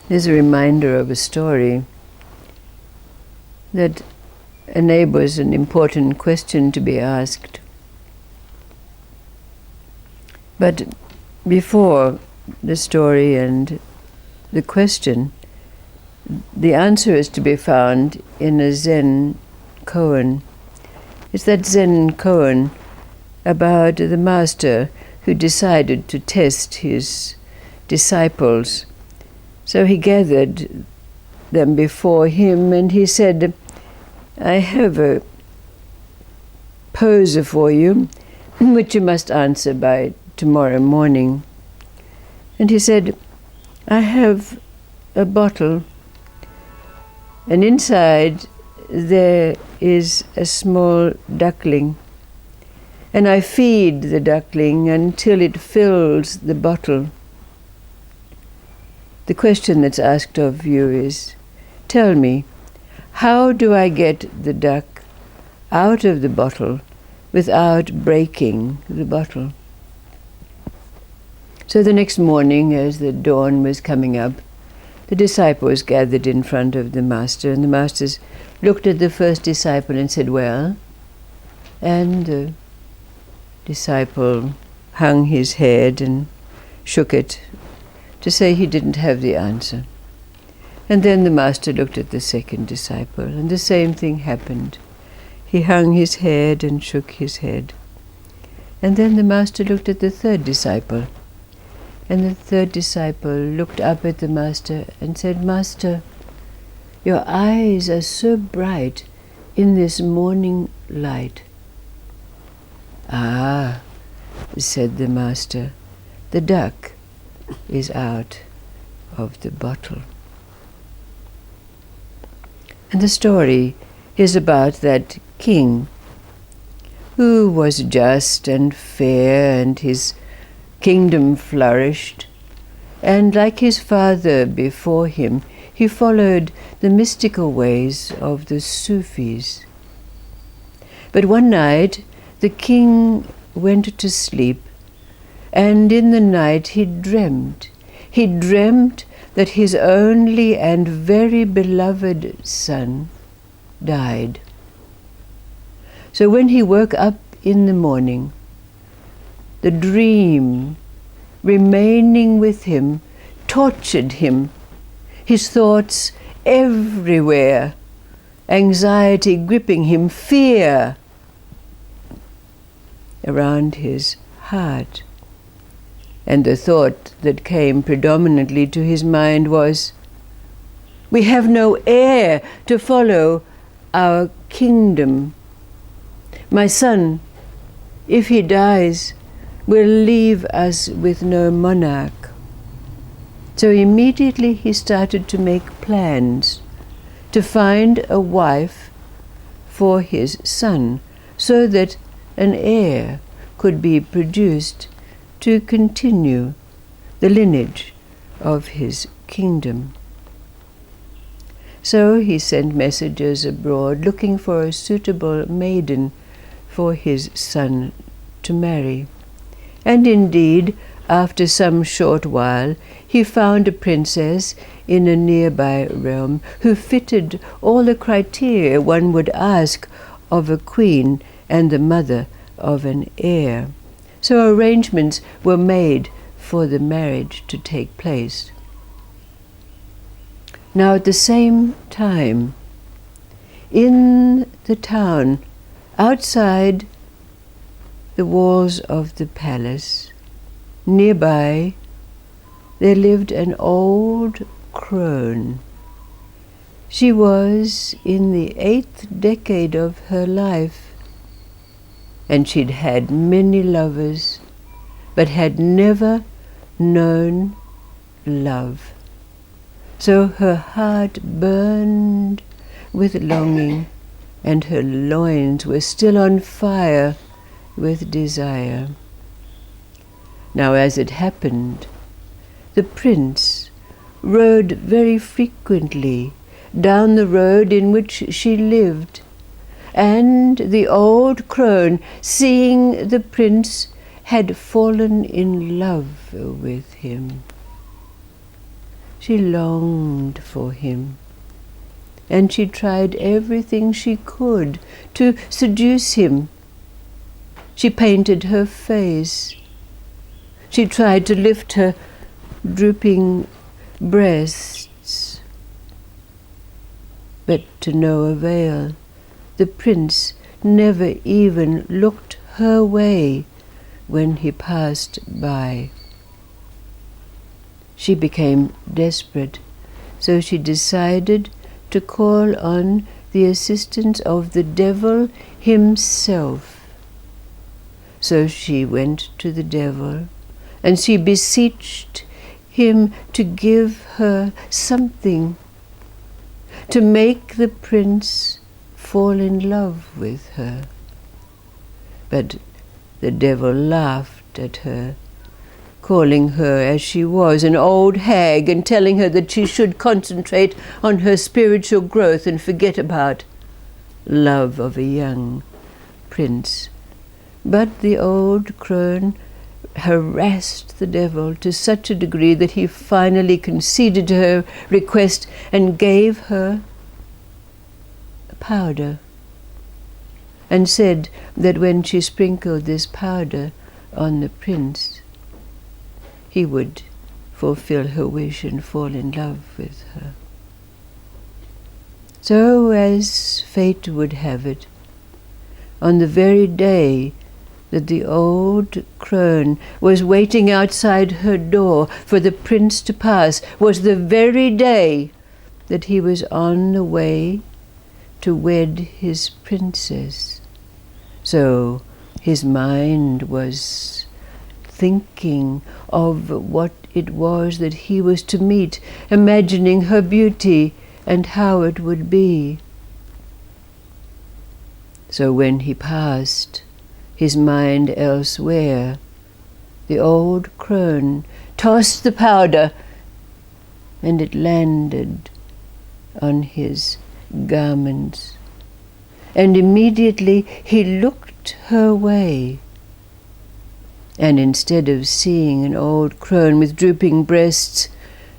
is a reminder of a story that enables an important question to be asked. But before the story and the question, the answer is to be found in a Zen koan. It's that Zen koan about the master who decided to test his disciples. So he gathered them before him and he said, I have a poser for you, which you must answer by tomorrow morning. And he said, I have a bottle, and inside there is a small duckling, and I feed the duckling until it fills the bottle. The question that's asked of you is, tell me, how do I get the duck out of the bottle without breaking the bottle? So the next morning, as the dawn was coming up, the disciples gathered in front of the master, and the masters looked at the first disciple and said, well? And the disciple hung his head and shook it to say he didn't have the answer. And then the master looked at the second disciple, and the same thing happened. He hung his head and shook his head. And then the master looked at the third disciple, and the third disciple looked up at the master and said, Master, your eyes are so bright in this morning light. Ah, said the master, the duck is out of the bottle. And the story is about that king who was just and fair, and his kingdom flourished, and like his father before him, he followed the mystical ways of the Sufis. But one night the king went to sleep, and in the night he dreamt. He dreamt that his only and very beloved son died. So when he woke up in the morning, the dream remaining with him tortured him, his thoughts everywhere, anxiety gripping him, fear around his heart. And the thought that came predominantly to his mind was, we have no heir to follow our kingdom. My son, if he dies, will leave us with no monarch. So immediately he started to make plans to find a wife for his son, so that an heir could be produced to continue the lineage of his kingdom. So he sent messengers abroad looking for a suitable maiden for his son to marry. And indeed, after some short while, he found a princess in a nearby realm who fitted all the criteria one would ask of a queen and the mother of an heir. So arrangements were made for the marriage to take place. Now at the same time, in the town, outside the walls of the palace, nearby, there lived an old crone. She was in the 8th decade of her life, and she'd had many lovers, but had never known love. So her heart burned with longing, and her loins were still on fire with desire. Now, as it happened, the prince rode very frequently down the road in which she lived, and the old crone, seeing the prince, had fallen in love with him. She longed for him, and she tried everything she could to seduce him. She painted her face. She tried to lift her drooping breasts, but to no avail. The prince never even looked her way when he passed by. She became desperate, so she decided to call on the assistance of the devil himself. So she went to the devil, and she beseeched him to give her something to make the prince fall in love with her. But the devil laughed at her, calling her as she was an old hag and telling her that she should concentrate on her spiritual growth and forget about love of a young prince. But the old crone harassed the devil to such a degree that he finally conceded to her request and gave her a powder, and said that when she sprinkled this powder on the prince, he would fulfill her wish and fall in love with her. So, as fate would have it, on the very day that the old crone was waiting outside her door for the prince to pass was the very day that he was on the way to wed his princess. So his mind was thinking of what it was that he was to meet, imagining her beauty and how it would be. So when he passed, his mind elsewhere, the old crone tossed the powder, and it landed on his garments. And immediately he looked her way, and instead of seeing an old crone with drooping breasts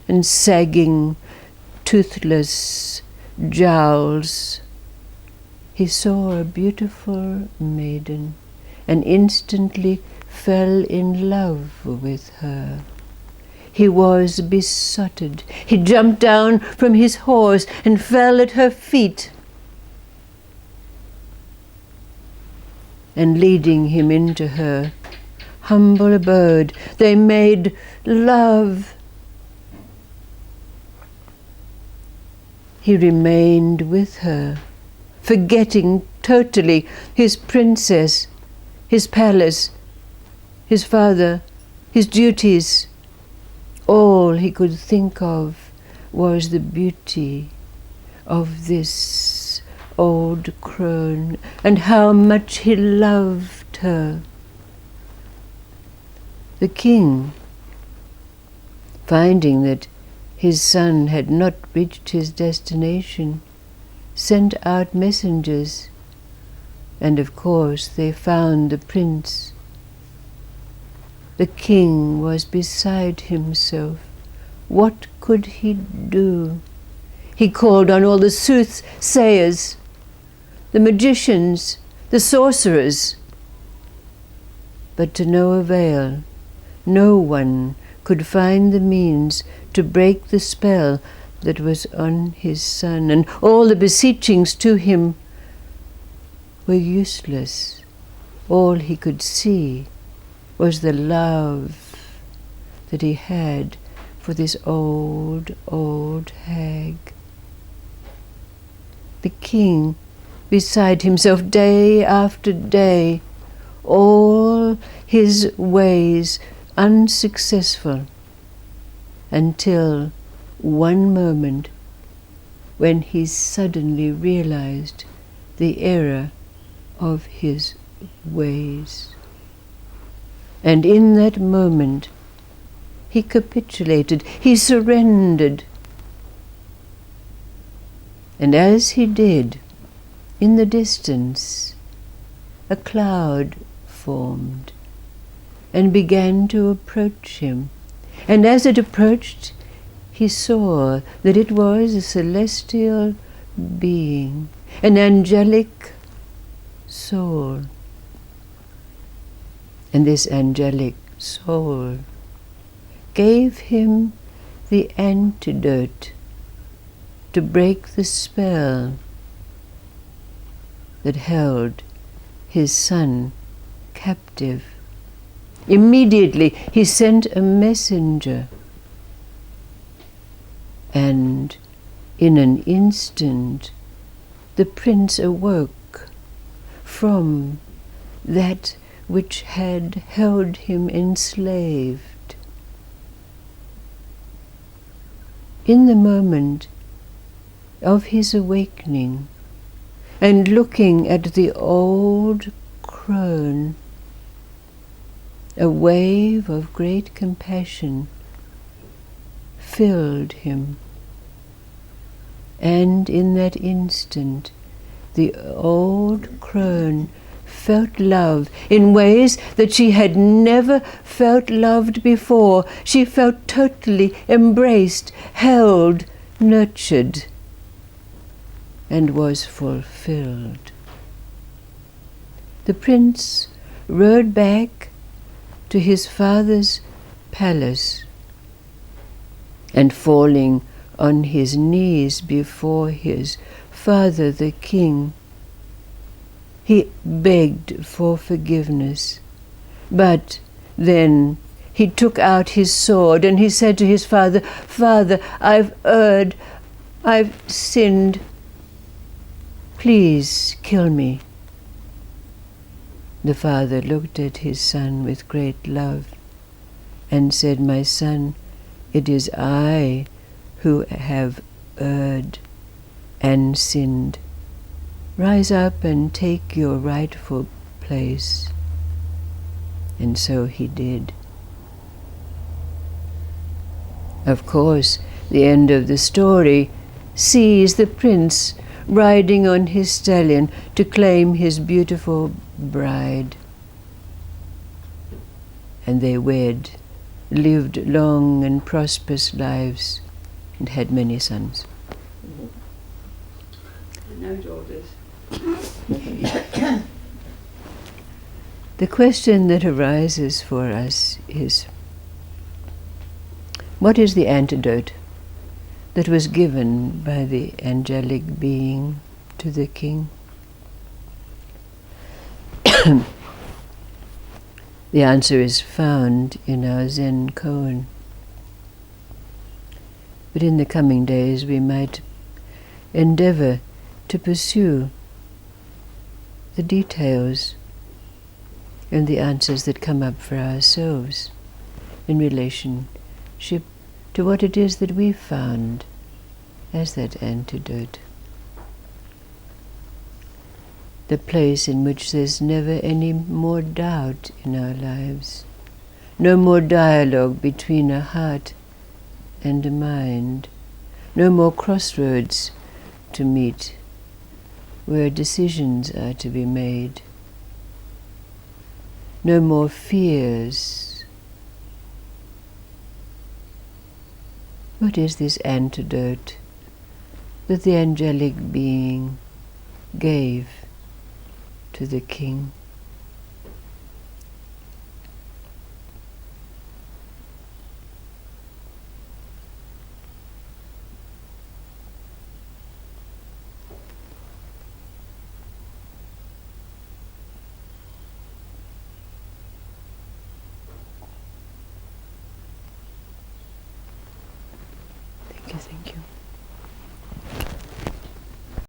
and sagging, toothless jowls, he saw a beautiful maiden, and instantly fell in love with her. He was besotted. He jumped down from his horse and fell at her feet. And leading him into her humble abode, they made love. He remained with her, forgetting totally his princess, his palace, his father, his duties. All he could think of was the beauty of this old crone and how much he loved her. The king, finding that his son had not reached his destination, sent out messengers, and of course they found the prince. The king was beside himself. What could he do? He called on all the soothsayers, the magicians, the sorcerers, but to no avail. No one could find the means to break the spell that was on his son, and all the beseechings to him were useless. All he could see was the love that he had for this old, old hag. The king, beside himself day after day, all his ways unsuccessful, until one moment when he suddenly realized the error of his ways. And in that moment, he capitulated, he surrendered. And as he did, in the distance, a cloud formed and began to approach him. And as it approached, he saw that it was a celestial being, an angelic soul. And this angelic soul gave him the antidote to break the spell that held his son captive. Immediately he sent a messenger, and in an instant the prince awoke from that which had held him enslaved. In the moment of his awakening, and looking at the old crone, a wave of great compassion filled him. And in that instant, the old crone felt love in ways that she had never felt loved before. She felt totally embraced, held, nurtured, and was fulfilled. The prince rode back to his father's palace, and falling on his knees before his father the king, he begged for forgiveness. But then he took out his sword and he said to his father, "Father, I've erred, I've sinned. Please kill me." The father looked at his son with great love and said, "My son, it is I who have erred and sinned. Rise up and take your rightful place." And so he did. Of course, the end of the story sees the prince riding on his stallion to claim his beautiful bride. And they wed, lived long and prosperous lives, and had many sons. No daughters. The question that arises for us is, what is the antidote that was given by the angelic being to the king? The answer is found in our Zen koan. But in the coming days we might endeavor to pursue the details and the answers that come up for ourselves in relationship to what it is that we've found as that antidote. The place in which there's never any more doubt in our lives, no more dialogue between a heart and a mind, no more crossroads to meet where decisions are to be made, no more fears. What is this antidote that the angelic being gave to the king? Thank you.